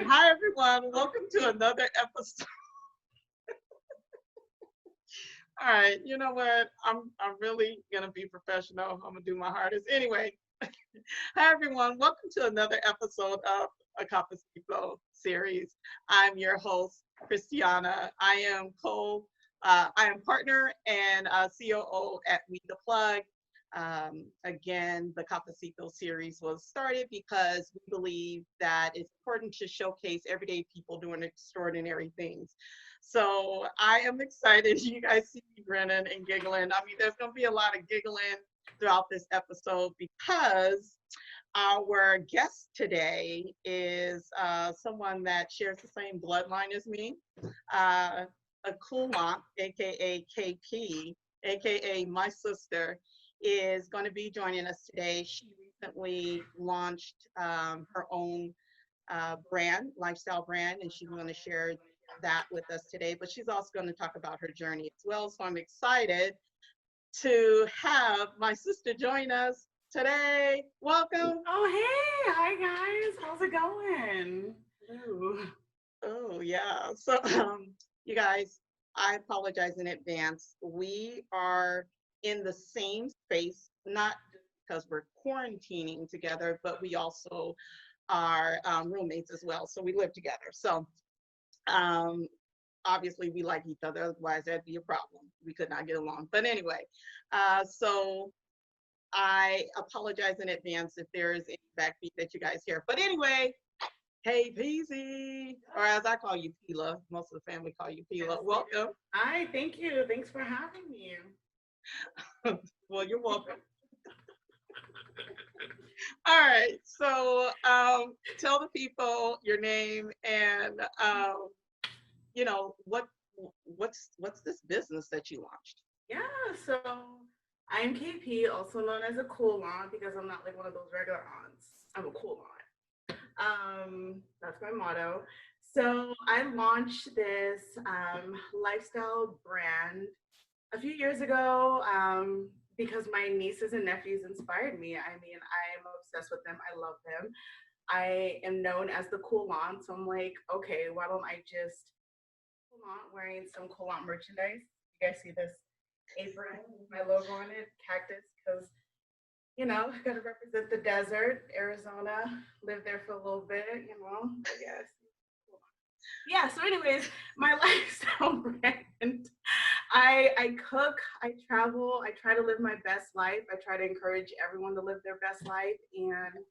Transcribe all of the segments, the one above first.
Hi, everyone. Welcome to another episode. All right, you know what? I'm really gonna be professional. I'm gonna do my hardest. Anyway, hi everyone. Welcome to another episode of a Cafecito Series. I'm your host, Christiana. I am partner and COO at Meet the Plug. Again, the Cafecito series was started because we believe that it's important to showcase everyday people doing extraordinary things. So I am excited. You guys see me grinning and giggling. I mean, there's going to be a lot of giggling throughout this episode because our guest today is someone that shares the same bloodline as me, a Kulma, aka KP, aka my sister, is going to be joining us today. She recently launched her own lifestyle brand, and she's going to share that with us today. But she's also going to talk about her journey as well. So I'm excited to have my sister join us today. Welcome. Oh, hey. Hi, guys. How's it going? Hello. Oh, yeah. So, you guys, I apologize in advance. We are in the same space, not because we're quarantining together, but we also are roommates as well. So we live together. So, um, obviously, we like each other. Otherwise, that'd be a problem. We could not get along. But anyway, so I apologize in advance if there is any backbeat that you guys hear. But anyway, hey, Peasy, or as I call you, Pila. Most of the family call you Pila. Welcome. Hi, thank you. Thanks for having me. Well, you're welcome. All right. So, tell the people your name and what's this business that you launched? Yeah, so I'm KP, also known as a cool aunt because I'm not like one of those regular aunts. I'm a cool aunt. That's my motto. So I launched this lifestyle brand a few years ago because my nieces and nephews inspired me. I mean, I'm obsessed with them. I love them. I am known as the cool aunt, so I'm like, okay, why don't I just cool aunt wearing some cool aunt merchandise? You guys see this apron with my logo on it, cactus, because gotta represent the desert, Arizona. Lived there for a little bit, But yes, yeah. So, anyways, my lifestyle brand. I cook, I travel, I try to live my best life. I try to encourage everyone to live their best life, and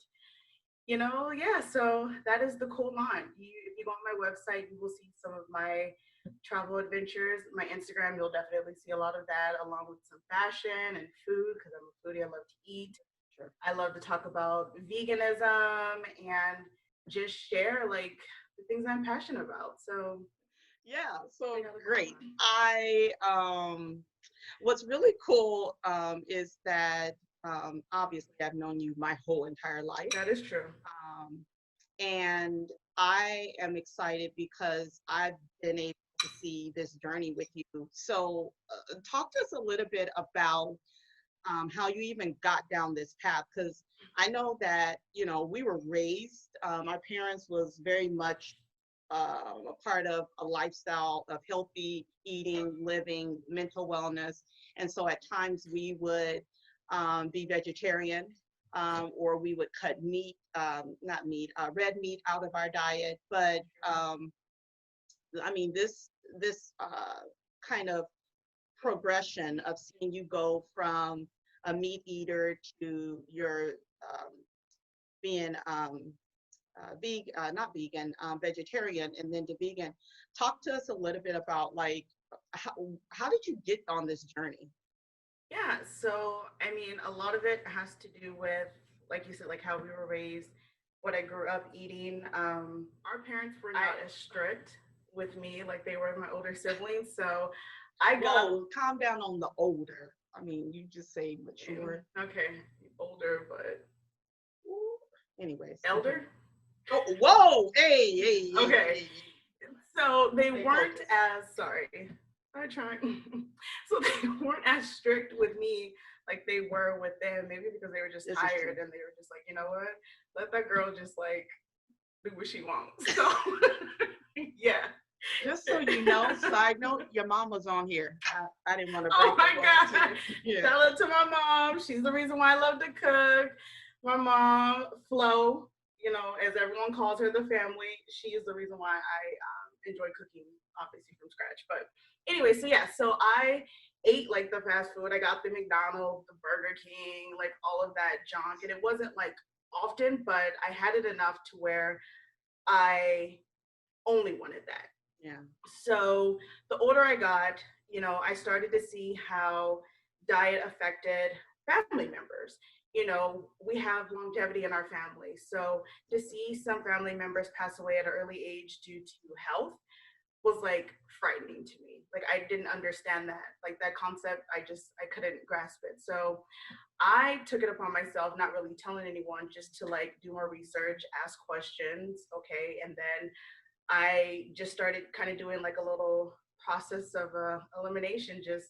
yeah. So that is the cool line. If you go on my website, you will see some of my travel adventures. My Instagram, you'll definitely see a lot of that, along with some fashion and food, because I'm a foodie. I love to eat. Sure. I love to talk about veganism and just share like the things I'm passionate about. So Yeah, I so got a cool great. line. What's really cool is that obviously I've known you my whole entire life. That is true. Um, and I am excited because I've been able to see this journey with you. So, talk to us a little bit about how you even got down this path, because I know that we were raised. My parents was very much a part of a lifestyle of healthy eating, living, mental wellness, and so at times we would be vegetarian, or we would cut meat, not meat, red meat out of our diet. But I mean, this kind of progression of seeing you go from a meat eater to your um, being not vegan, vegetarian, and then to vegan. Talk to us a little bit about like how did you get on this journey? Yeah, so I mean, a lot of it has to do with, like you said, like how we were raised, what I grew up eating. Our parents were not as strict with me like they were with my older siblings, so I got Whoa, calm down on the older. I mean, you just say mature. okay, older but Anyways. elder. Oh, whoa, hey, hey, hey, Okay, hey. so they Stay weren't focused. as sorry. I try. So they weren't as strict with me like they were with them. Maybe because they were just This is true. tired and they were just like, you know what? Let that girl just like do what she wants. So yeah. Just so you know, side note, your mom was on here. I didn't want to break Oh my the God. bone to you. Yeah. Shout out to my mom. She's the reason why I love to cook. My mom, Flo, as everyone calls her, the family, she is the reason why I enjoy cooking, obviously from scratch. But anyway, so yeah, so I ate like the fast food. I got the McDonald's, the Burger King, like all of that junk. And it wasn't like often, but I had it enough to where I only wanted that. Yeah. So the older I got, I started to see how diet affected family members. We have longevity in our family. So to see some family members pass away at an early age due to health was like frightening to me. Like I didn't understand that. Like that concept, I couldn't grasp it. So I took it upon myself, not really telling anyone, just to like do more research, ask questions, okay, and then I just started kind of doing like a little process of elimination, just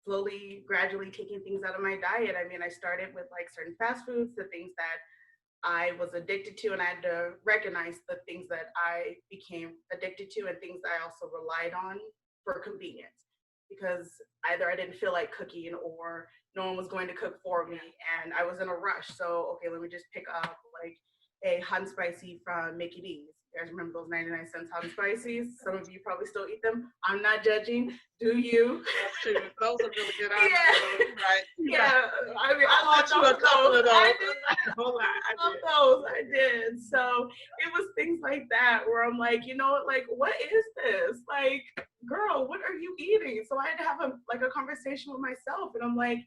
slowly, gradually taking things out of my diet. I mean, I started with like certain fast foods, the things that I was addicted to, and I had to recognize the things that I became addicted to and things that I also relied on for convenience. Because either I didn't feel like cooking or no one was going to cook for me and I was in a rush. So, okay, let me just pick up like a hot and spicy from Mickey D's. You guys remember those 99 cents hot and spices? Some of you probably still eat them. I'm not judging. Do you? That's true. Those are really good. Yeah. Right. Yeah. I mean, I bought love you a couple of those. I did. Hold on. I love those. I did. So it was things like that where I'm like, you know what? Like, what is this? Like, girl, what are you eating? So I had to have a conversation with myself, and I'm like,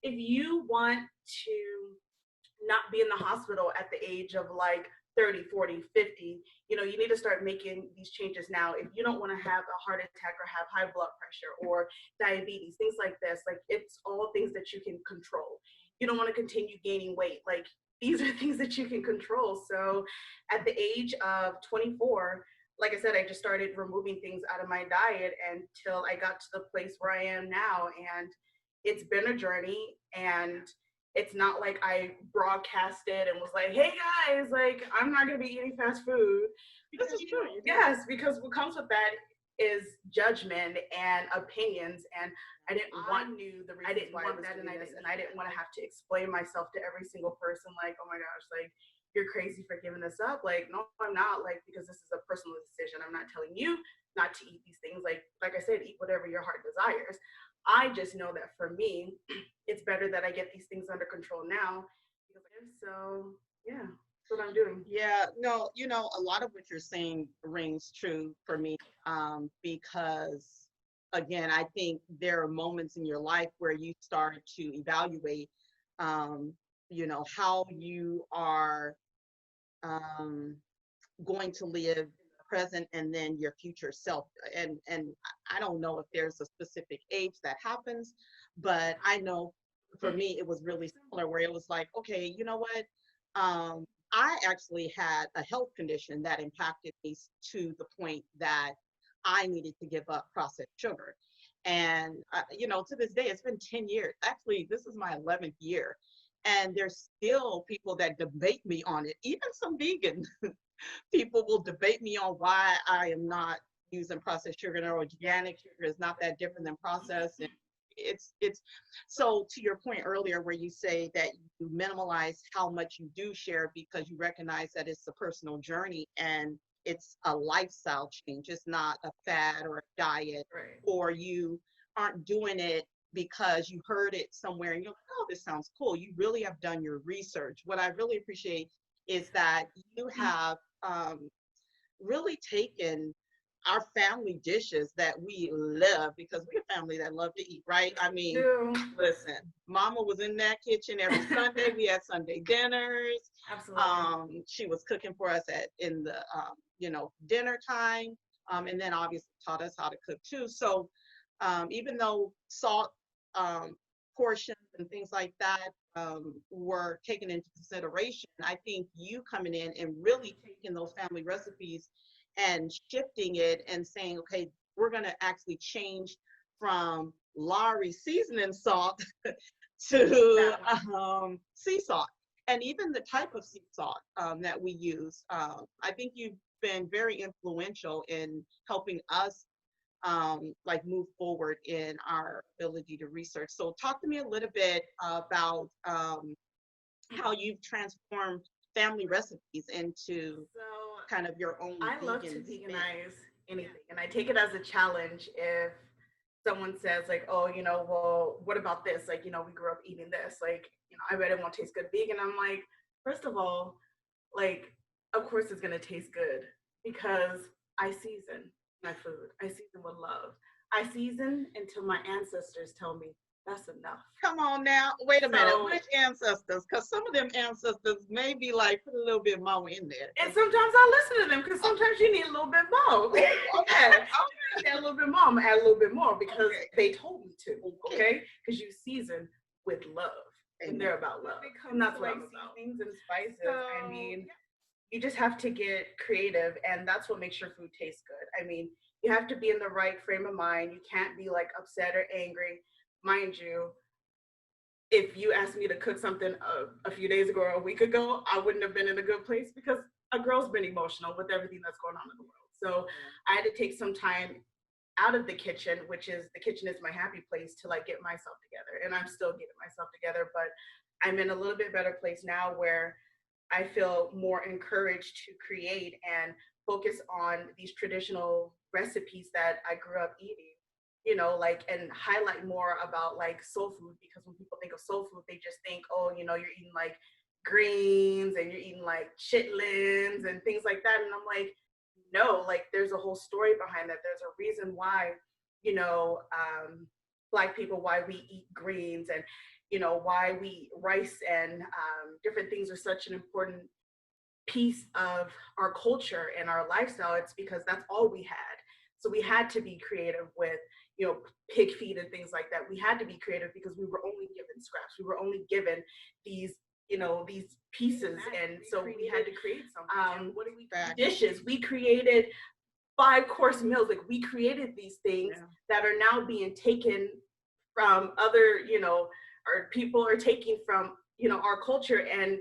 if you want to not be in the hospital at the age of like 30, 40, 50, you need to start making these changes now. If you don't want to have a heart attack or have high blood pressure or diabetes, things like this, like it's all things that you can control. You don't want to continue gaining weight. Like these are things that you can control. So at the age of 24, like I said, I just started removing things out of my diet until I got to the place where I am now. And it's been a journey, and it's not like I broadcasted and was like, hey guys, like I'm not gonna be eating fast food. This is true. Yes, because what comes with that is judgment and opinions, and I didn't want that, and I didn't want to have to explain myself to every single person, like, oh my gosh, like you're crazy for giving this up. Like, no, I'm not, like, because this is a personal decision. I'm not telling you not to eat these things. Like I said, eat whatever your heart desires. I just know that for me, it's better that I get these things under control now. So yeah, that's what I'm doing. Yeah, no, a lot of what you're saying rings true for me, because again, I think there are moments in your life where you start to evaluate, how you are going to live present and then your future self. And I don't know if there's a specific age that happens, but I know for me it was really similar, where it was like, okay, you know what, I actually had a health condition that impacted me to the point that I needed to give up processed sugar. And to this day, it's been 10 years. Actually, this is my 11th year, and there's still people that debate me on it. Even some vegan people will debate me on why I am not using processed sugar, or organic sugar is not that different than processed. And it's so, to your point earlier where you say that you minimalize how much you do share because you recognize that it's a personal journey and it's a lifestyle change. It's not a fad or a diet, right, or you aren't doing it because you heard it somewhere and you're like, oh, this sounds cool. You really have done your research. What I really appreciate is that you have really taken our family dishes that we love, because we're a family that love to eat, right? I mean, listen, Mama was in that kitchen every Sunday. We had Sunday dinners. Absolutely. She was cooking for us in the dinner time, and then obviously taught us how to cook too. So even though salt portions and things like that were taken into consideration, I think you coming in and really taking those family recipes and shifting it and saying, okay, we're going to actually change from Lowry seasoning salt to sea salt. and even the type of sea salt that we use. I think you've been very influential in helping us like move forward in our ability to research. So talk to me a little bit about how you've transformed family recipes into So kind of your own I love to vegan spin. veganize anything, and I take it as a challenge if someone says like, oh, well, what about this? Like, we grew up eating this. Like, I bet it won't taste good vegan. I'm like, first of all, like, of course it's gonna taste good because I season my food. I season with love. I season until my ancestors tell me that's enough. Come on now, wait a minute. So, Which ancestors? Because some of them ancestors may be like put a little bit more in there. and sometimes I listen to them because sometimes you need a little bit more. Okay, Yeah. okay, Add a little bit more. I'm gonna add a little bit more because okay. they told me to. Okay, because you season with love, and they're about love, and that's what I'm about. Seasonings and spices. I mean, you just have to get creative, and that's what makes your food taste good. I mean, you have to be in the right frame of mind. You can't be like upset or angry. Mind you, if you asked me to cook something a few days ago or a week ago, I wouldn't have been in a good place because a girl's been emotional with everything that's going on in the world. So I had to take some time out of the kitchen, which is the kitchen is my happy place to like get myself together. And I'm still getting myself together, but I'm in a little bit better place now where I feel more encouraged to create and focus on these traditional recipes that I grew up eating, like, and highlight more about like soul food, because when people think of soul food, they just think, oh, you're eating like greens and you're eating like chitlins and things like that. And I'm like, no, like there's a whole story behind that. There's a reason why, you know, Black people, why we eat greens, and why we eat rice, and different things are such an important piece of our culture and our lifestyle. It's because that's all we had. So we had to be creative with, pig feed and things like that. We had to be creative because we were only given scraps. We were only given these, these pieces. And so we had to create something. What do we dishes? We created 5-course meals. Like we created these things that are now being taken from other, or people are taking from, our culture, and,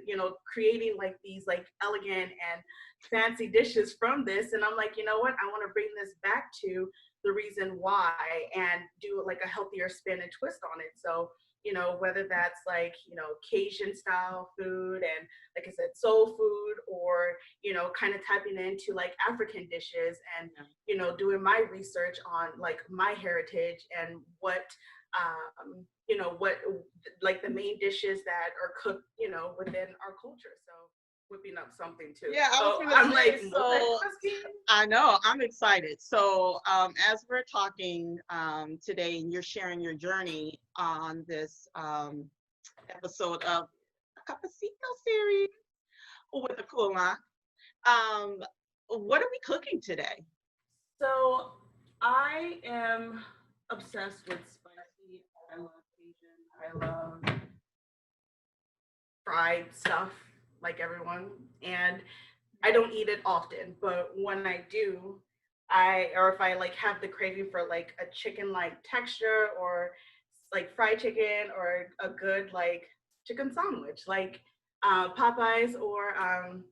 creating like these like elegant and fancy dishes from this. And I'm like, you know what? I want to bring this back to the reason why and do like a healthier spin and twist on it. So, whether that's like, Cajun style food and like I said, soul food, or, kind of tapping into like African dishes and, doing my research on like my heritage and what, what like the main dishes that are cooked, within our culture. So whipping up something too. Yeah, I'm like, so I know I'm excited. So as we're talking today, and you're sharing your journey on this episode of Cafecito Series with a cool line, what are we cooking today? So I am obsessed with spicy. I love Cajun. I love fried stuff like everyone. And I don't eat it often, but when I do, or if I like have the craving for like a chicken like texture, or like fried chicken, or a good like chicken sandwich, like Popeyes, or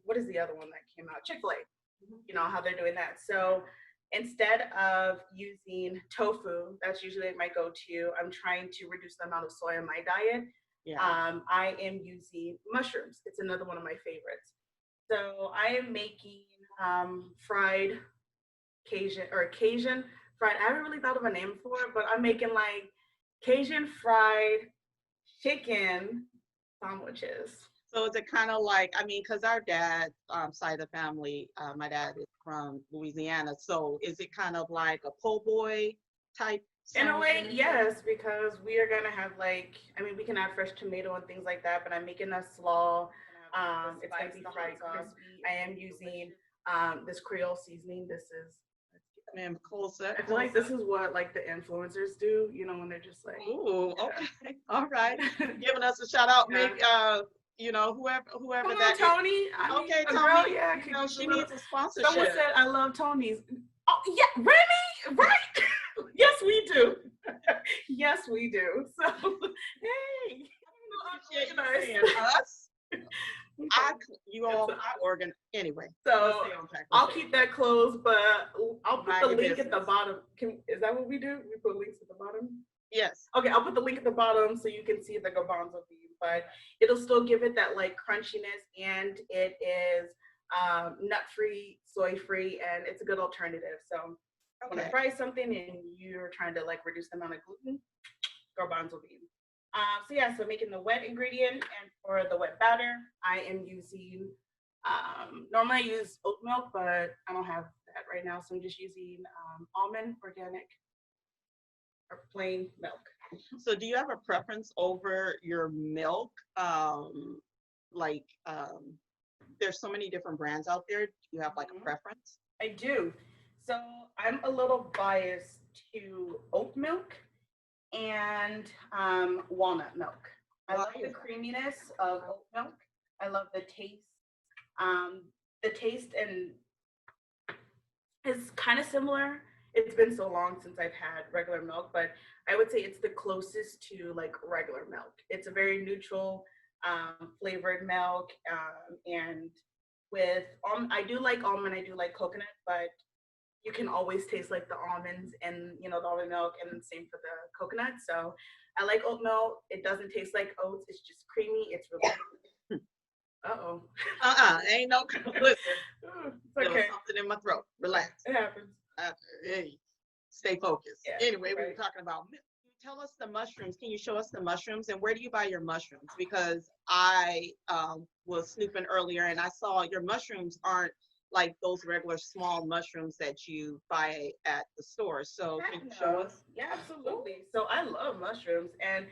what is the other one that came out? Chick-fil-A. How they're doing that. So instead of using tofu, that's usually my go-to, I'm trying to reduce the amount of soy in my diet. Yeah. I am using mushrooms. It's another one of my favorites. So I am making fried Cajun fried. I haven't really thought of a name for it, but I'm making like Cajun fried chicken sandwiches. So is it kind of like, I mean, because our dad side of the family, my dad is from Louisiana. So is it kind of like a po' boy type? In a way, yes, because we are gonna have like, I mean, we can add fresh tomato and things like that, but I'm making a slaw. It's gonna be fried sauce. I am using this Creole seasoning. This is, man, closer. I feel like this is what like the influencers do, when they're just like, ooh, okay, all right, giving us a shout out, maybe whoever come that on, Tony. Okay, Tony. Girl, yeah, she needs a sponsorship. Someone said I love Tony's. Oh yeah, Remy, right? Yes, we do. Yes, we do. So hey, us. You all, I organ anyway. So I'll keep that closed, but I'll put the link at the bottom. Is that what we do? We put links at the bottom? Yes. Okay, I'll put the link at the bottom so you can see the garbanzo bean, but it'll still give it that like crunchiness, and it is nut-free, soy-free, and it's a good alternative. So when I fry something and you're trying to like reduce the amount of gluten, garbanzo bean. So yeah, so making the wet ingredient, and for the wet batter, I am using, normally I use oat milk, but I don't have that right now. So I'm just using almond organic or plain milk. So do you have a preference over your milk? Like, there's so many different brands out there. Do you have like a preference? I do. So I'm a little biased to oat milk and walnut milk. I love the creaminess of oat milk. I love the taste. The taste and is kind of similar. It's been so long since I've had regular milk, but I would say it's the closest to like regular milk. It's a very neutral flavored milk, and with I do like almond, I do like coconut, but you can always taste like the almonds and the almond milk, and the same for the coconut. So I like oat milk. It doesn't taste like oats. It's just creamy. It's really Uh-oh. Ain't no listen. It's okay. Something in my throat. Relax. It happens. Hey, stay focused. Yeah, anyway, we were talking about. Tell us the mushrooms. Can you show us the mushrooms, and where do you buy your mushrooms? Because I was snooping earlier and I saw your mushrooms aren't like those regular small mushrooms that you buy at the store. So can you show us? Yeah, absolutely. So I love mushrooms, and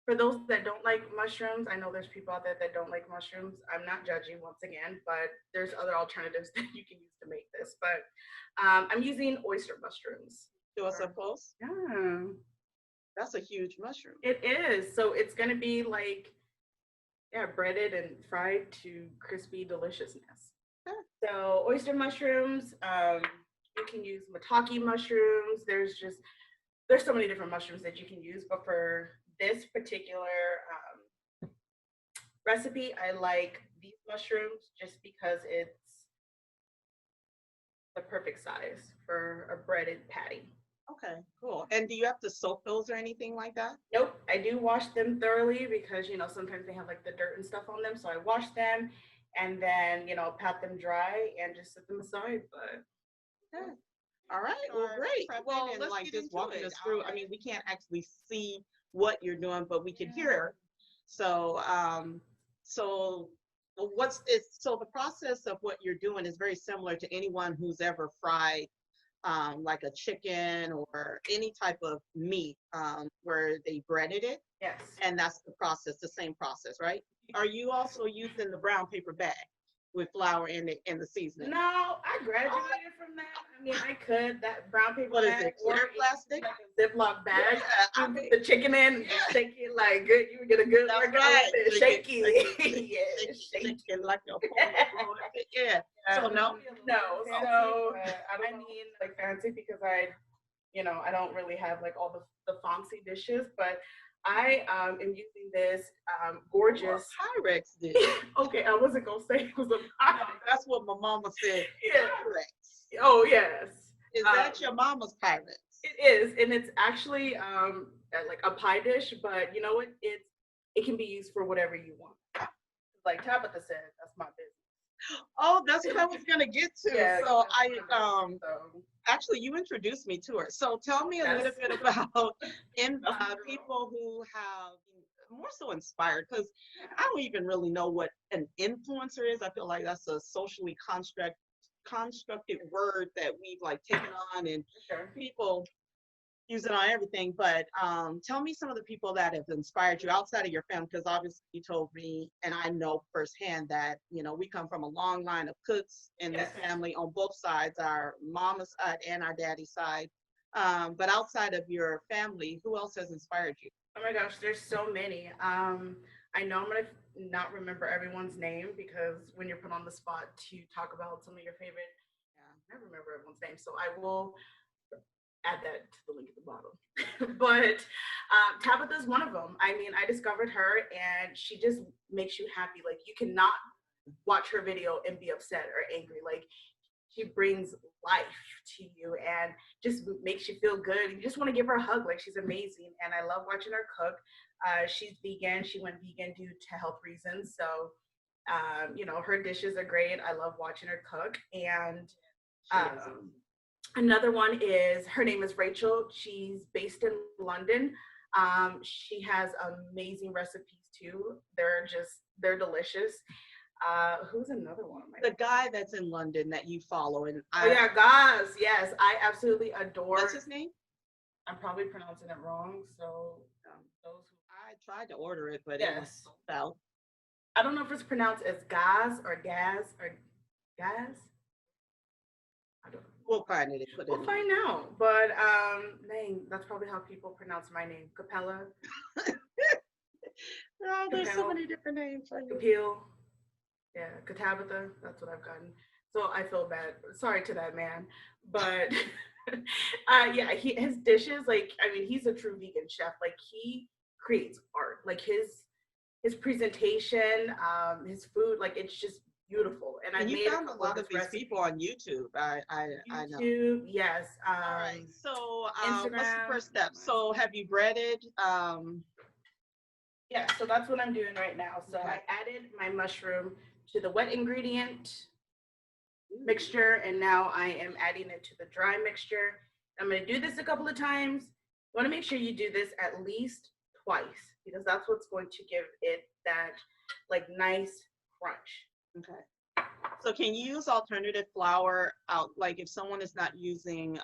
for those that don't like mushrooms, I know there's people out there that don't like mushrooms. I'm not judging once again, but there's other alternatives that you can use to make this. But I'm using oyster mushrooms. Show us up close. Yeah. That's a huge mushroom. It is. So it's going to be like, breaded and fried to crispy deliciousness. So oyster mushrooms, you can use maitake mushrooms. There's so many different mushrooms that you can use, but for this particular recipe, I like these mushrooms just because it's the perfect size for a breaded patty. Okay, cool. And do you have to soak those or anything like that? Nope, I do wash them thoroughly because sometimes they have like the dirt and stuff on them, so I wash them and then pat them dry and just set them aside. But yeah. All right, well, great. Well, let's like just walking us through. I mean, we can't actually see what you're doing, but we can hear. So, so the process of what you're doing is very similar to anyone who's ever fried like a chicken or any type of meat where they breaded it. Yes. And that's the same process, right? Are you also using the brown paper bag with flour in it and the seasoning? No, I graduated from that. I mean, I could. That brown paper what bag. Is it, clear plastic? Like a Ziploc bag. Yeah, you put the chicken in and shake it like good. You get a good workout with it. Shaky. Yeah, shaky. Like a yeah. So no. So I mean, like fancy because I don't really have like all the fancy dishes, but I am using this gorgeous Pyrex did. Okay, I wasn't gonna say it was a Pyrex. No, that's what my mama said. Yeah. Pyrex. Oh yes. Is that your mama's Pyrex? It is, and it's actually like a pie dish, but you know what? It can be used for whatever you want. Like Tabitha said, that's my business. Oh, that's what I was gonna get to. Yeah, so actually you introduced me to her. So tell me a little bit about people who have more so inspired, because I don't even really know what an influencer is. I feel like that's a socially constructed word that we've like taken on, and people use it on everything. But tell me some of the people that have inspired you outside of your family, because obviously you told me, and I know firsthand that we come from a long line of cooks in this family on both sides, our mama's side and our daddy's side. But outside of your family, who else has inspired you? Oh my gosh, there's so many. I know I'm gonna not remember everyone's name because when you're put on the spot to talk about some of your favorite, I remember everyone's name. So I will add that to the link at the bottom. But Tabitha's one of them. I mean, I discovered her and she just makes you happy. Like you cannot watch her video and be upset or angry. Like she brings life to you and just makes you feel good. You just want to give her a hug. Like she's amazing. And I love watching her cook. She's vegan. She went vegan due to health reasons. So, her dishes are great. I love watching her cook. And another one is, her name is Rachel. She's based in London. She has amazing recipes too. They're delicious. Who's another one? The guy that's in London that you follow, and Gaz. Yes, I absolutely adore. What's his name? I'm probably pronouncing it wrong. So those who I tried to order it, but it was sold out. I don't know if it's pronounced as Gaz or Gaz or Gaz. I don't know. We'll find it. We'll find out. But that's probably how people pronounce my name, Kapeela. Oh, there's so many different names for you. Kapeela. Yeah, Katabitha, that's what I've gotten. So I feel bad. Sorry to that man. But his dishes, like, I mean, he's a true vegan chef. Like he creates art. Like his presentation, his food, like it's just beautiful. And you found a lot of these people on YouTube. I know. YouTube, yes. All right. So Instagram, what's the first step? So have you breaded? Yeah, so that's what I'm doing right now. So I added my mushroom to the wet ingredient mixture, and now I am adding it to the dry mixture. I'm going to do this a couple of times. You want to make sure you do this at least twice, because that's what's going to give it that like nice crunch. Okay. So can you use alternative flour out, like if someone is not using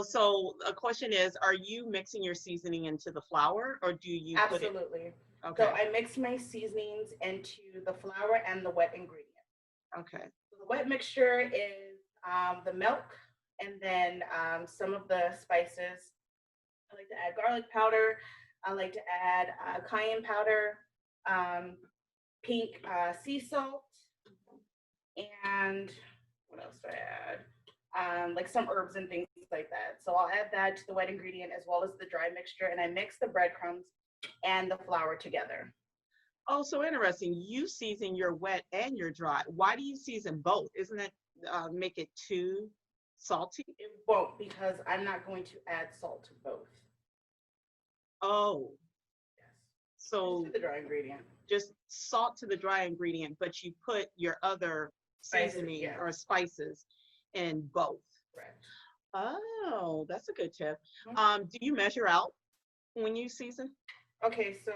so a question is, are you mixing your seasoning into the flour, or do you Absolutely. Put it? Okay. So I mix my seasonings into the flour and the wet ingredient. Okay. So the wet mixture is the milk, and then some of the spices. I like to add garlic powder. I like to add cayenne powder, pink sea salt, and what else do I add? Like some herbs and things like that. So I'll add that to the wet ingredient as well as the dry mixture, and I mix the breadcrumbs and the flour together. Oh, so interesting. You season your wet and your dry. Why do you season both? Isn't it make it too salty? It won't, because I'm not going to add salt to both. Oh. Yes. So just to the dry ingredient. Just salt to the dry ingredient, but you put your other seasoning or spices in both. Correct. Oh, that's a good tip. Mm-hmm. Do you measure out when you season? Okay, so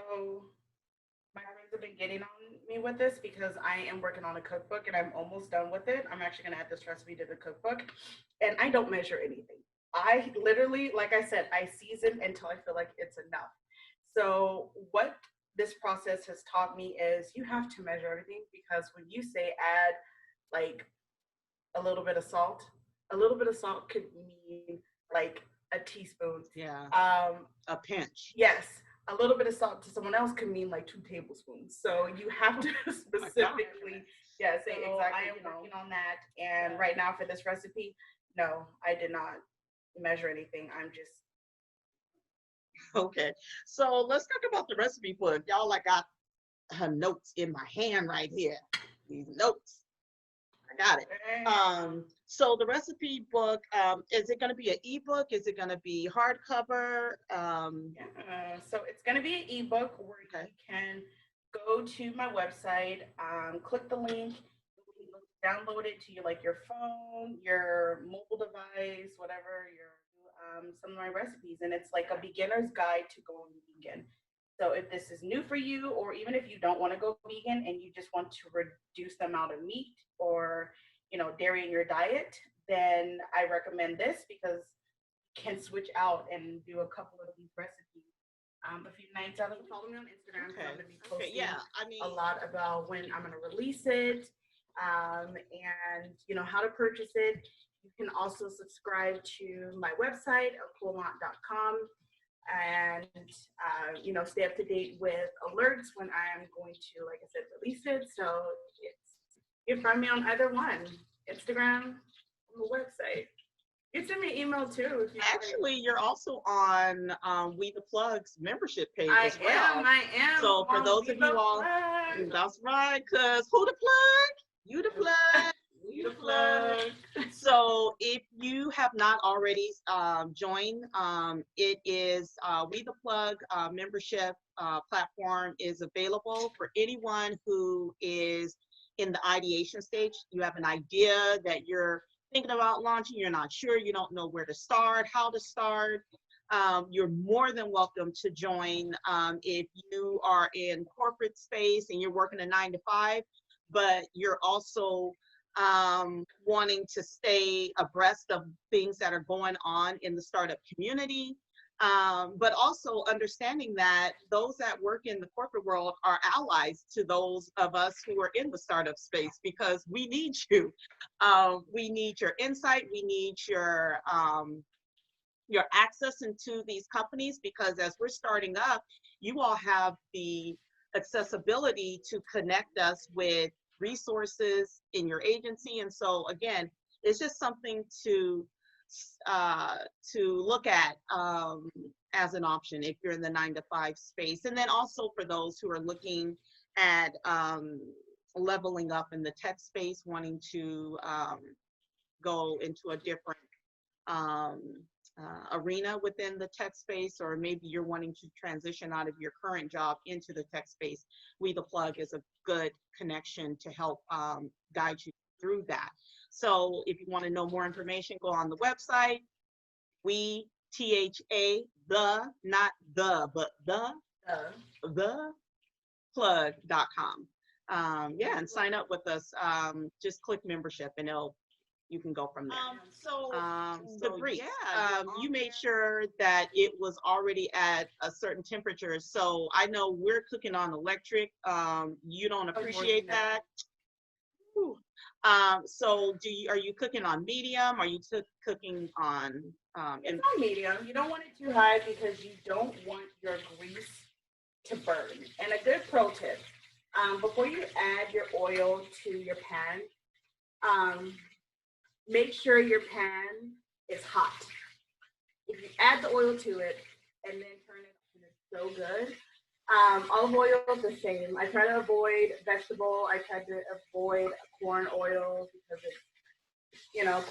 my friends have been getting on me with this because I am working on a cookbook and I'm almost done with it. I'm actually going to add this recipe to the cookbook, and I don't measure anything. I literally, like I said, I season until I feel like it's enough. So what this process has taught me is you have to measure everything, because when you say add like a little bit of salt could mean like a teaspoon. Yeah. A pinch. Yes. A little bit of salt to someone else could mean like 2 tablespoons. So you have to specifically, say exactly. I am working on that. And right now for this recipe, no, I did not measure anything. I'm just. Okay. So let's talk about the recipe book. Y'all, I got her notes in my hand right here. These notes. I got it. So the recipe book, is it going to be an ebook? Is it going to be hardcover? So it's going to be an ebook where you can go to my website, click the link, download it to your phone, your mobile device, whatever, some of my recipes. And it's like a beginner's guide to going vegan. So if this is new for you, or even if you don't want to go vegan and you just want to reduce the amount of meat or dairy in your diet, then I recommend this, because you can switch out and do a couple of these recipes a few nights out of the. Follow me on Instagram. So I'm going to be posting a lot about when I'm going to release it, and how to purchase it. You can also subscribe to my website, coolaunt.com. and stay up to date with alerts when I'm going to, like I said, release it. So you can find me on either one, Instagram or the website. You send me an email too. If you Actually, you're also on We the Plugs membership page as well. I am. So for those of you all, that's right, because who the plug? You the plug. You the plug. So if you have not already joined, it is We the Plug membership platform is available for anyone who is in the ideation stage. You have an idea that you're thinking about launching, you're not sure, you don't know where to start, how to start. You're more than welcome to join. If you are in corporate space and you're working a 9 to 5, but you're also wanting to stay abreast of things that are going on in the startup community, but also understanding that those that work in the corporate world are allies to those of us who are in the startup space, because we need you. We need your insight. We need your access into these companies, because as we're starting up, you all have the accessibility to connect us with resources in your agency. And so again, it's just something to look at as an option if you're in the 9 to 5 space. And then also for those who are looking at leveling up in the tech space, wanting to go into a different arena within the tech space, or maybe you're wanting to transition out of your current job into the tech space, We the Plug is a good connection to help guide you through that. So if you want to know more information, go on the website, we, THA, not the, but the plug.com. Yeah, and sign up with us. Just click membership and you can go from there. The grease, you made sure that it was already at a certain temperature. So I know we're cooking on electric. You don't appreciate that. So are you cooking on medium? Are you cooking on? It's on medium. You don't want it too high because you don't want your grease to burn. And a good pro tip, before you add your oil to your pan, make sure your pan is hot. If you add the oil to it and then turn it on, it's so good. Olive oil is the same. I try to avoid vegetable. I try to avoid corn oil because it's,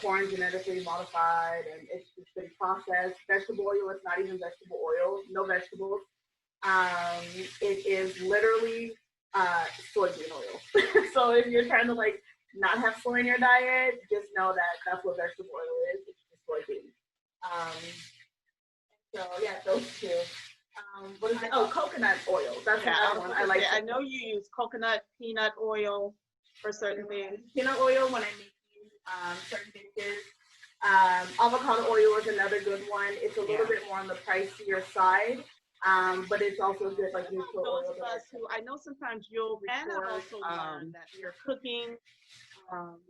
corn genetically modified and it's just been processed. Vegetable oil is not even vegetable oil. No vegetables. It is literally soybean oil. So if you're trying to not have soy in your diet, just know that that's what vegetable oil is. It's just soybean. So yeah, those two. What is it? Oh, coconut oil. That's another one I like. I know you use coconut, peanut oil for certain things. Peanut oil when I make certain dishes. Avocado oil is another good one. It's a little bit more on the pricier side. But it's also good neutral oil. Those of us who, I know sometimes you'll record that you're cooking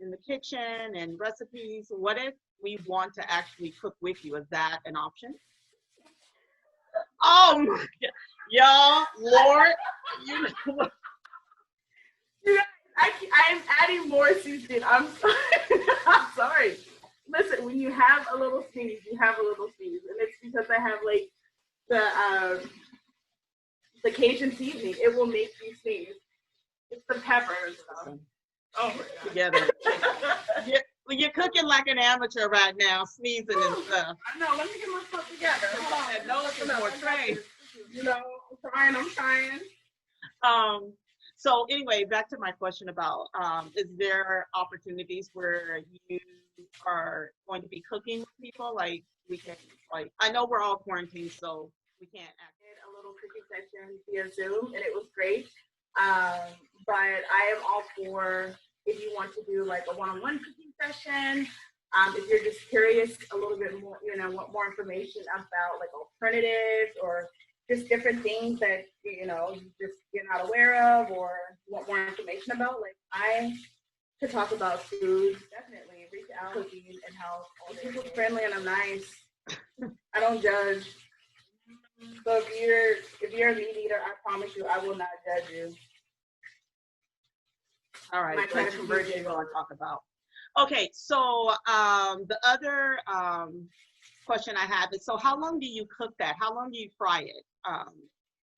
in the kitchen and recipes. What if we want to actually cook with you? Is that an option? Oh my God. Y'all, Lord, you know what? I'm adding more seasoning. I'm sorry. I'm sorry. Listen, when you have a little sneeze, you have a little sneeze. And it's because I have the Cajun seasoning. It will make you sneeze. It's the pepper and stuff. Oh my God. Together. You're cooking like an amateur right now, sneezing and stuff. I know. Let me get myself together. Hold on. No, it's more trained. I'm trying. So anyway, back to my question about, is there opportunities where you are going to be cooking with people? We can, I know we're all quarantined, so we can't act. A little cooking session via Zoom, and it was great. But I am all for if you want to do a one-on-one cooking session. If you're just curious a little bit more, want more information about alternatives or just different things that you just you're not aware of or want more information about. I could talk about food, definitely reach out, cooking and health. I'm super friendly and I'm nice. I don't judge. So if you're a meat eater, I promise you, I will not judge you. All right, what kind of conversion you want to talk about? Okay, so the other question I have is, so how long do you cook that? How long do you fry it?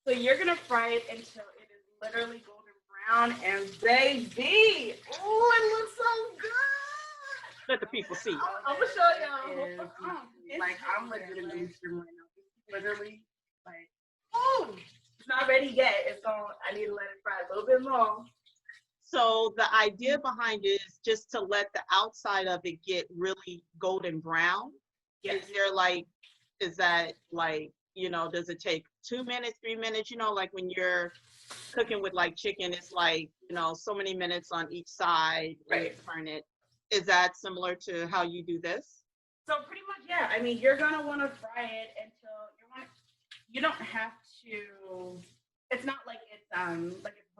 So you're gonna fry it until it is literally golden brown, and baby, oh, it looks so good. Let the people see. I'm gonna show y'all. Like I'm legitimately streaming right now. Literally, like, oh, it's not ready yet. It's going. I need to let it fry a little bit more. So the idea behind it is just to let the outside of it get really golden brown. Yes. Is that like, does it take 2 minutes, 3 minutes? Like when you're cooking with like chicken, it's like, so many minutes on each side. Right. Turn it. Is that similar to how you do this? So pretty much, yeah. I mean, you're gonna want to fry it until you don't have to. It's not like it's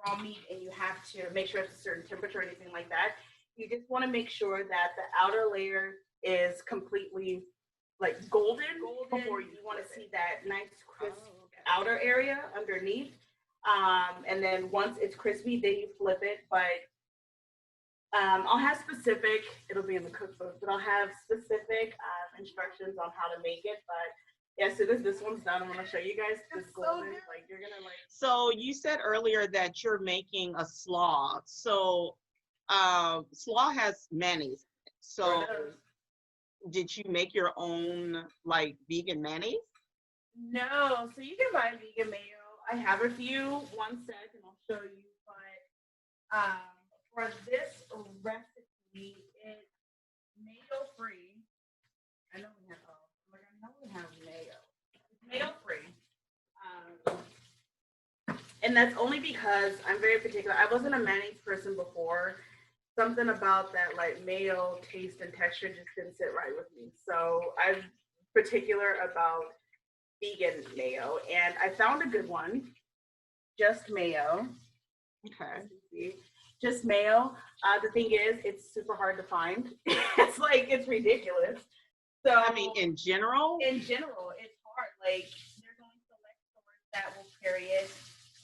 raw meat and you have to make sure it's a certain temperature or anything like that. You just want to make sure that the outer layer is completely like golden before you want to see that nice crisp outer area underneath. And then once it's crispy, then you flip it. But I'll have specific, it'll be in the cookbook, but I'll have specific instructions on how to make it. But yeah, as soon as this one's done, I'm gonna show you guys this golden. Like you're gonna like. So you said earlier that you're making a slaw. So slaw has mayonnaise. So did you make your own like vegan mayonnaise? No, so you can buy vegan mayo. I have a few. One sec, and I'll show you. But for this recipe, it's mayo free. I know we have. I know we have mayo. It's mayo free. And that's only because I'm very particular. I wasn't a mayonnaise person before. Something about that like mayo taste and texture just didn't sit right with me. So I'm particular about vegan mayo, and I found a good one. Just mayo. Okay. Just mayo. The thing is, it's super hard to find. It's ridiculous. So I mean, in general, it's hard. Like there's only select stores that will carry it,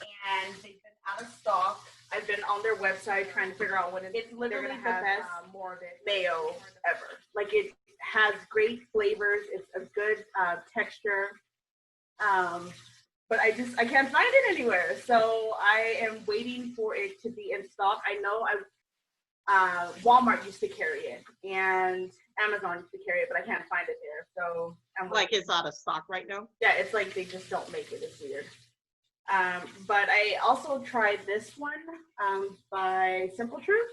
and they've been out of stock. I've been on their website trying to figure out when it's literally the best more of it mayo ever. Like it has great flavors. It's a good texture. But I can't find it anywhere. So I am waiting for it to be in stock. I know Walmart used to carry it and Amazon used to carry it, but I can't find it there. So I'm like it's out of stock right now. Yeah, it's like they just don't make it. It's weird. But I also tried this one by Simple Truth.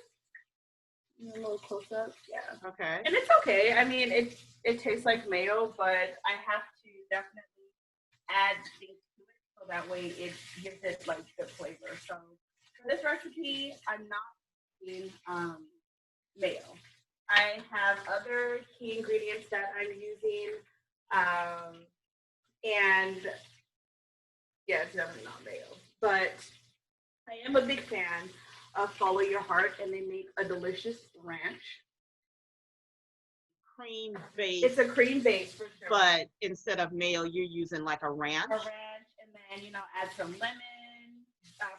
A little close up, yeah. Okay. And it's okay. I mean, it tastes like mayo, but I have to definitely add things to it so that way it gives it like good flavor. So for this recipe, I'm not using mayo. I have other key ingredients that I'm using, and yeah, it's definitely not mayo. But I am a big fan of Follow Your Heart, and they make a delicious ranch. Cream base. It's a cream base for sure. But instead of mayo, you're using like a ranch. A ranch, and then add some lemon,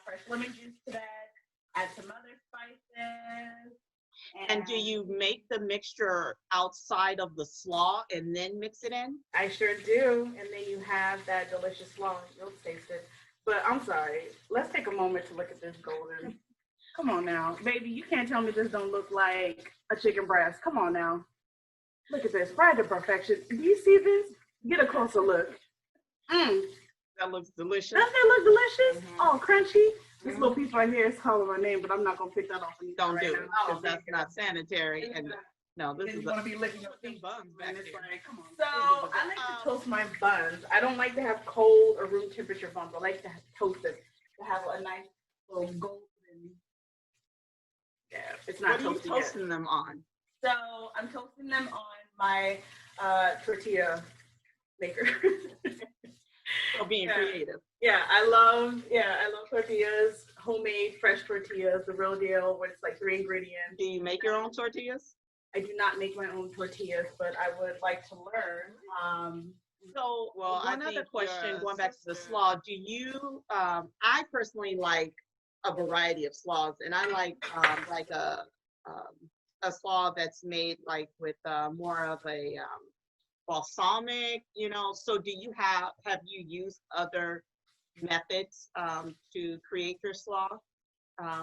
fresh lemon juice to that. Add some other spices. And do you make the mixture outside of the slaw and then mix it in? I sure do. And then you have that delicious slaw. You'll taste it. But I'm sorry. Let's take a moment to look at this golden. Come on now. Baby, you can't tell me this don't look like a chicken breast. Come on now. Look at this. Fried to perfection. Do you see this? Get a closer look. That looks delicious. Doesn't it look delicious? Mm-hmm. Oh, crunchy. This little piece right here is calling my name, but I'm not gonna pick that off. Don't do it, because that's not sanitary. And no, this is gonna be licking your buns back there. Come on. So I like to toast my buns. I don't like to have cold or room temperature buns. I like to have toasted to have a nice little golden. Yeah, it's not toasted. What are you toasting them on? So I'm toasting them on my tortilla maker. So being creative. Yeah, I love tortillas, homemade fresh tortillas, the real deal, where it's like 3 ingredients. Do you make your own tortillas? I do not make my own tortillas, but I would like to learn. So, one other question, going back to the slaw, do you, I personally like a variety of slaws, and I like a a slaw that's made like with more of a balsamic, So do you have you used other methods to create your slaw,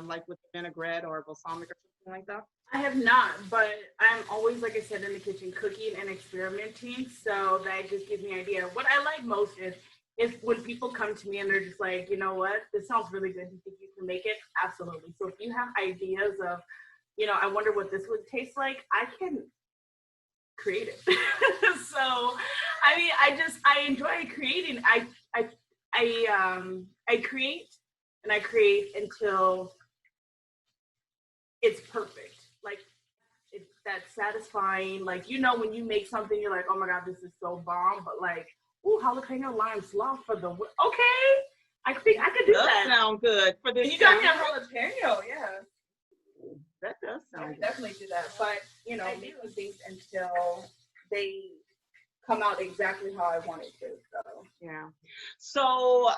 like with vinaigrette or balsamic or something like that? I have not, but I'm always, like I said, in the kitchen cooking and experimenting. So that just gives me an idea. What I like most is if when people come to me and they're just like, you know what, this sounds really good. Do you think you can make it? Absolutely. So if you have ideas of, I wonder what this would taste like, I can create it. So, I mean, I enjoy creating. I create and I create until it's perfect. Like it's that satisfying. Like when you make something, you're like, oh my god, this is so bomb. But like, ooh, jalapeno lime slaw for the okay. I think I could do that. Sound good for this. You got me a jalapeno, yeah. That does sound good. Definitely do that. But making things until they come out exactly how I want it to. So yeah. So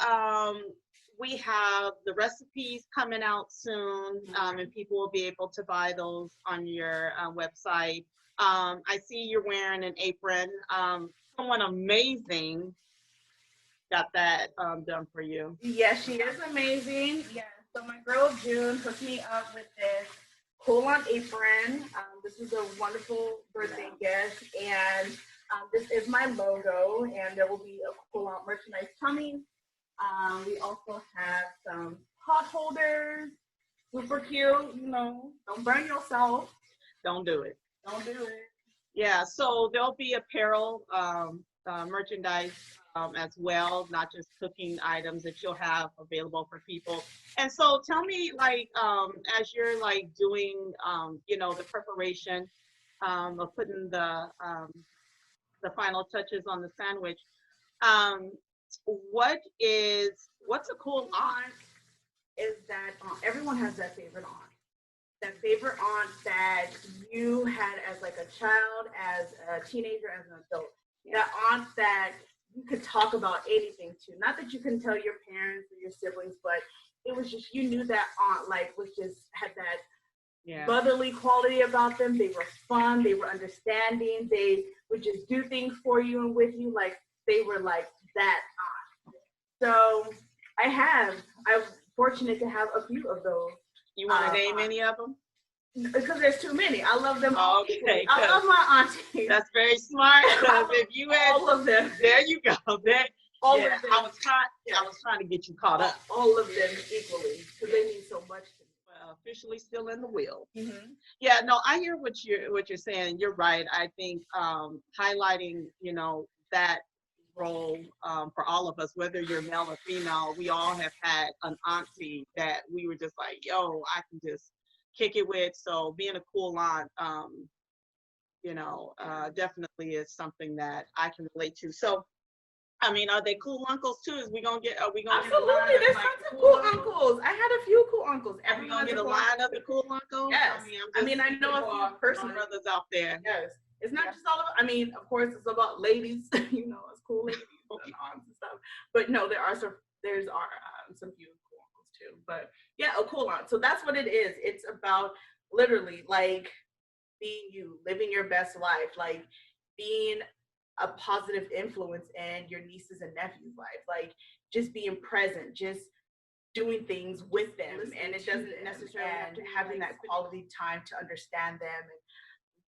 we have the recipes coming out soon, and people will be able to buy those on your website. I see you're wearing an apron. Someone amazing got that done for you. Yes, she is amazing. Yeah. So my girl June hooked me up with this cool-on apron. This is a wonderful birthday gift, and this is my logo, and there will be a cool-on merchandise coming. We also have some pot holders, super cute. Don't burn yourself. Don't do it. Don't do it. Yeah, so there'll be apparel merchandise as well, not just cooking items that you'll have available for people. And so tell me, like, as you're like doing, the preparation of putting the final touches on the sandwich, what's a cool aunt? Is that everyone has that favorite aunt. That favorite aunt that you had as like a child, as a teenager, as an adult. That aunt that you could talk about anything to. Not that you couldn't tell your parents or your siblings, but it was just you knew that aunt was just had that motherly quality about them. They were fun. They were understanding. They would just do things for you and with you. Like they were like that aunt. So I'm fortunate to have a few of those. You want to name any of them? Because there's too many. I love them all. Okay, I love my aunties. That's very smart. Because if you had all of them, there you go. All of them. I was trying to get you caught up. All of them equally because they mean so much to me. Well, officially still in the wheel. Mm-hmm. Yeah, no, I hear what you're saying. You're right. I think highlighting that role for all of us, whether you're male or female, we all have had an auntie that we were just like, yo, I can just kick it with. So being a cool aunt, definitely is something that I can relate to. So, I mean, are they cool uncles too? Are we gonna Absolutely, get a line there's tons of cool uncles. I had a few cool uncles. Are we gonna get a line of the cool uncles? Yes. I know a few personal brothers out there. Yes. It's not just all about, of course, it's about ladies, as cool ladies and aunts and stuff. But no, there are some few cool uncles too. But yeah, a cool aunt. So that's what it is. It's about literally like being you, living your best life, like being a positive influence in your nieces and nephews' life, like just being present, just doing things with them, and it doesn't necessarily have to having that quality time to understand them and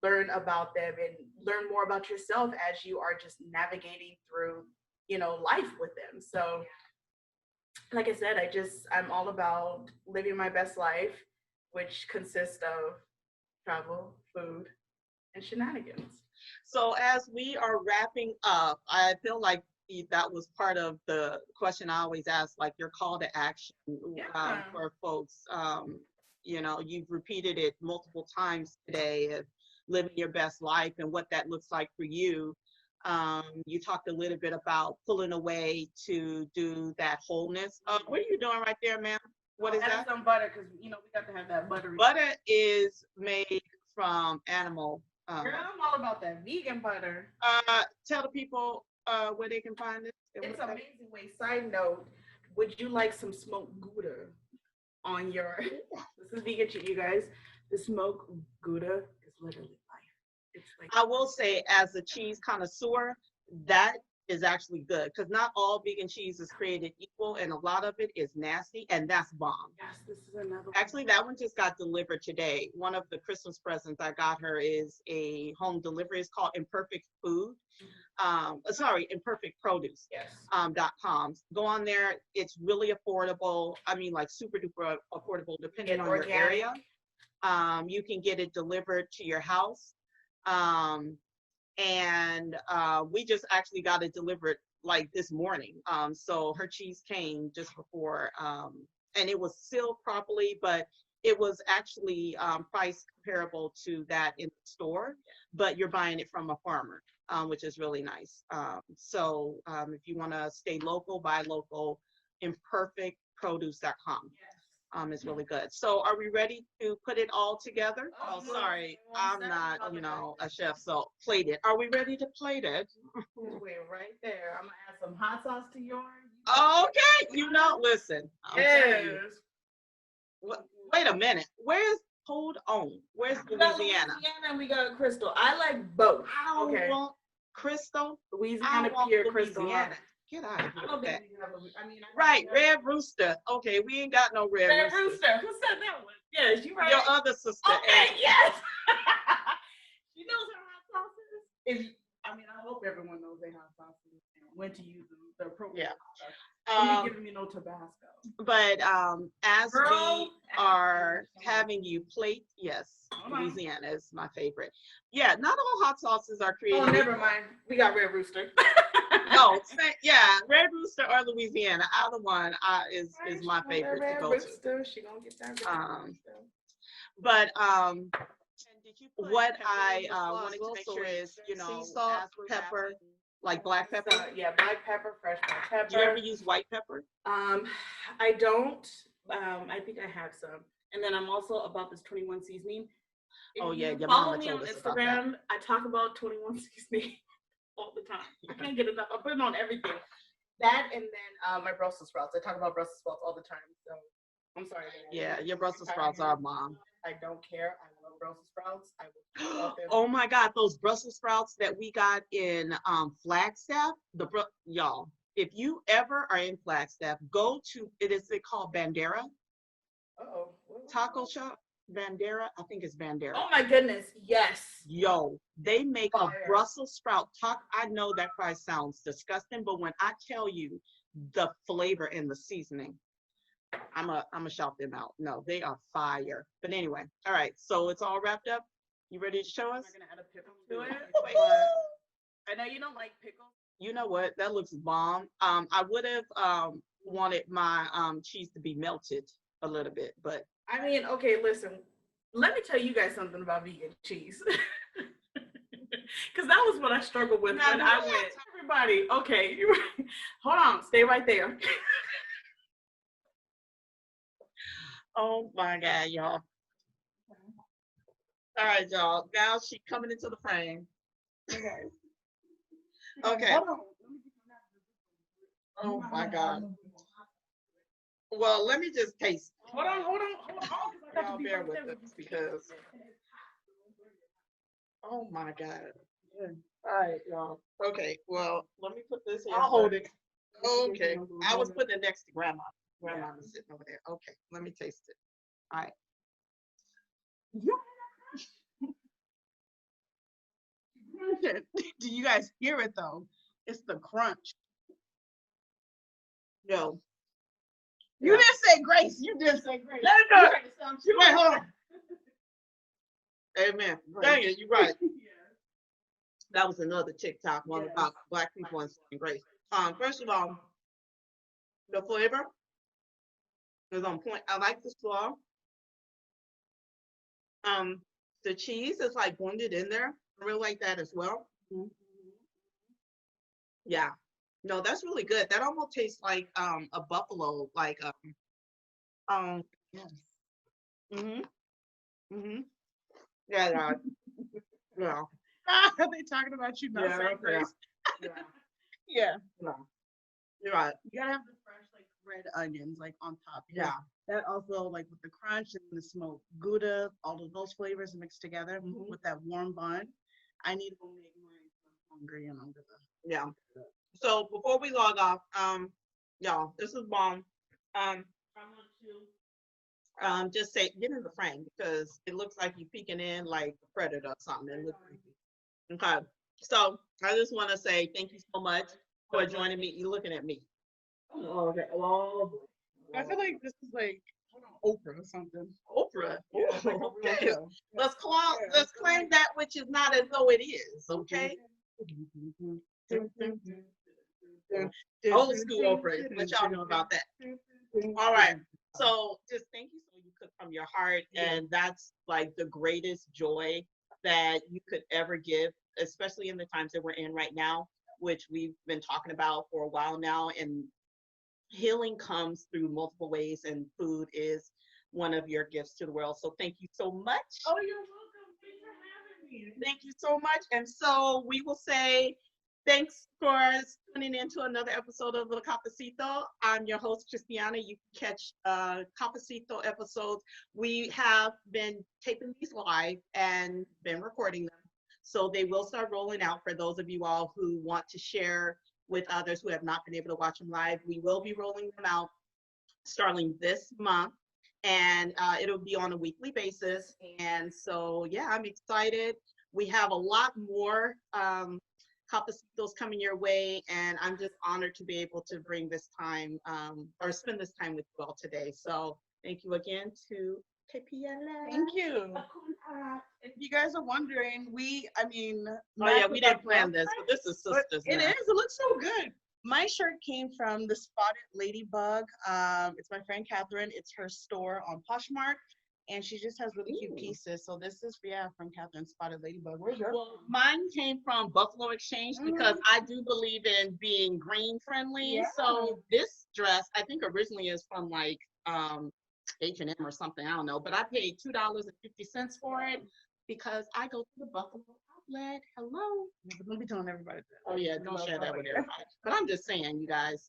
learn about them and learn more about yourself as you are just navigating through, life with them. So like I said, I'm all about living my best life, which consists of travel, food, and shenanigans. So as we are wrapping up, I feel like that was part of the question I always ask, like your call to action for folks. You've repeated it multiple times today of living your best life and what that looks like for you. You talked a little bit about pulling away to do that wholeness. What are you doing right there, ma'am? What is that? Some butter, because we got to have that butter. Butter is made from animal. Girl, I'm all about that vegan butter. Tell the people where they can find it. It's an amazing way. Side note, would you like some smoked Gouda on your? This is vegan treat, you guys. The smoked Gouda literally life. It's like I will say, as a cheese connoisseur, that is actually good because not all vegan cheese is created equal, and a lot of it is nasty, and that's bomb. yes, this is another one. Actually, that one just got delivered today. One of the Christmas presents I got her is a home delivery. It's called Imperfect Food. Sorry, Imperfect Produce. Yes. .com. Go on there. It's really affordable. I mean, like super duper affordable, depending on your area. You can get it delivered to your house. And we just actually got it delivered like this morning. So her cheese came just before, and it was sealed properly, but it was actually priced comparable to that in the store, but you're buying it from a farmer, which is really nice. So if you want to stay local, buy local, imperfectproduce.com. Is really good. So are we ready to put it all together? Oh, sorry. I'm not, a chef, so plate it. Are we ready to plate it? Wait, right there. I'm going to add some hot sauce to yours. Okay. Listen. Yes. Wait a minute. Hold on. Where's Louisiana? Louisiana and we got Crystal. I like both. I don't want Crystal. Louisiana pure Crystal. Louisiana. Get out of here. I don't think we have right, Red Rooster. Okay, we ain't got no Red Rooster. Who said that one? Yes, you're right. Your other sister. Okay, yes. She knows her hot sauces. I hope everyone knows their hot sauces and when to use them. The appropriate. Yeah. Don't be giving me no Tabasco. But as we are having you plate, yes, Louisiana is my favorite. Yeah, not all hot sauces are created. Oh, never mind. We got Red Rooster. No, Red Rooster or Louisiana, either one is my favorite to go to. She gonna get that Red Rooster. But what I wanted to make sure is, sea salt, pepper, like black pepper. Yeah, black pepper, fresh black pepper. Do you ever use white pepper? I don't. I think I have some. And then I'm also about this 21 seasoning. If your follow mama me told on us Instagram. about that. I talk about 21 seasoning all the time. I can't get enough. I put it on everything. That and then my Brussels sprouts. I talk about Brussels sprouts all the time. So I'm sorry. Yeah, your Brussels sprouts are bomb. I don't care. I love Brussels sprouts. I will. Oh my God, those Brussels sprouts that we got in Flagstaff. Y'all, if you ever are in Flagstaff, go to it's called Bandera. Taco shop. Bandera, I think it's Bandera. Oh my goodness, yes. Yo, they make a Brussels sprout taco. I know that probably sounds disgusting, but when I tell you the flavor and the seasoning, I'm a shout them out. No, they are fire. But anyway, all right. So it's all wrapped up. You ready to show us? I'm gonna add a pickle to it. Wait, I know you don't like pickles. You know what? That looks bomb. I would have wanted my cheese to be melted a little bit, but okay, listen. Let me tell you guys something about vegan cheese. Because that was what I struggled with when I went. Everybody, okay, hold on, stay right there. Oh my God, y'all. All right, y'all. Now she's coming into the frame. Okay. Oh my God. Well, let me just taste. Hold on. Y'all bear with us because. Oh my God. All right, y'all. Okay. Well, let me put this here. I'll hold it. Okay. I was putting it next to Grandma. Grandma was sitting over there. Okay. Let me taste it. All right. Do you guys hear it though? It's the crunch. Yo. You didn't say grace. You didn't say grace. Let it go. Wait, hold on. Amen. Dang it, you're right. That was another TikTok one about Black people and saying grace. First of all, the flavor is on point. I like the slaw. The cheese is like blended in there. I really like that as well. Yeah. No, that's really good. That almost tastes like a buffalo, like yes. Yeah. Yeah. Are they talking about you? Yeah. Yeah. No. You're right. You gotta have the fresh, like red onions like on top. Yeah. That also like with the crunch and the smoked Gouda, all of those flavors mixed together with that warm bun. I need to make mine. I'm hungry and I'm gonna. Yeah. So before we log off, y'all, this is bomb. I want to just say get in the frame because it looks like you peeking in like a predator or something. It looks creepy. Okay. So I just want to say thank you so much for joining me. You looking at me. Oh, okay. Oh, I feel like this is like Oprah or something. Oprah. Yeah, Oh, like a real okay. show. Let's claim that which is not as though it is. Okay. Old school Oprah. What y'all know about that? All right. So just thank you so you cook from your heart. And that's like the greatest joy that you could ever give, especially in the times that we're in right now, which we've been talking about for a while now. And healing comes through multiple ways, and food is one of your gifts to the world. So thank you so much. Oh, you're welcome. Thanks for having me. Thank you so much. And so we will say thanks for tuning in to another episode of the Cafecito. I'm your host, Christiana. You can catch Cafecito episodes. We have been taping these live and been recording them. So they will start rolling out for those of you all who want to share with others who have not been able to watch them live. We will be rolling them out starting this month. And it'll be on a weekly basis. And so, yeah, I'm excited. We have a lot more Cafecitos coming your way, and I'm just honored to be able to bring this time or spend this time with you all today. So thank you again to Kapeela. Thank you. If you guys are wondering, we didn't plan this, but this is sisters. It is. It looks so good. My shirt came from the Spotted Ladybug. It's my friend Catherine. It's her store on Poshmark, and she just has really cute pieces. So this is from Catherine Spotted Ladybug. Where's yours? Well, mine came from Buffalo Exchange because I do believe in being green friendly. Yeah. So this dress, I think originally is from like H&M or something. I don't know, but I paid $2.50 for it because I go to the Buffalo outlet. Hello. Don't be telling everybody that. Oh yeah, don't share that with everybody. But I'm just saying, you guys,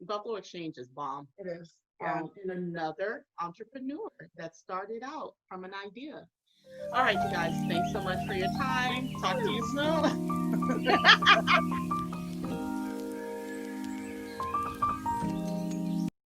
Buffalo Exchange is bomb. It is. Yeah. And another entrepreneur that started out from an idea. All right, you guys, thanks so much for your time. Talk to you soon.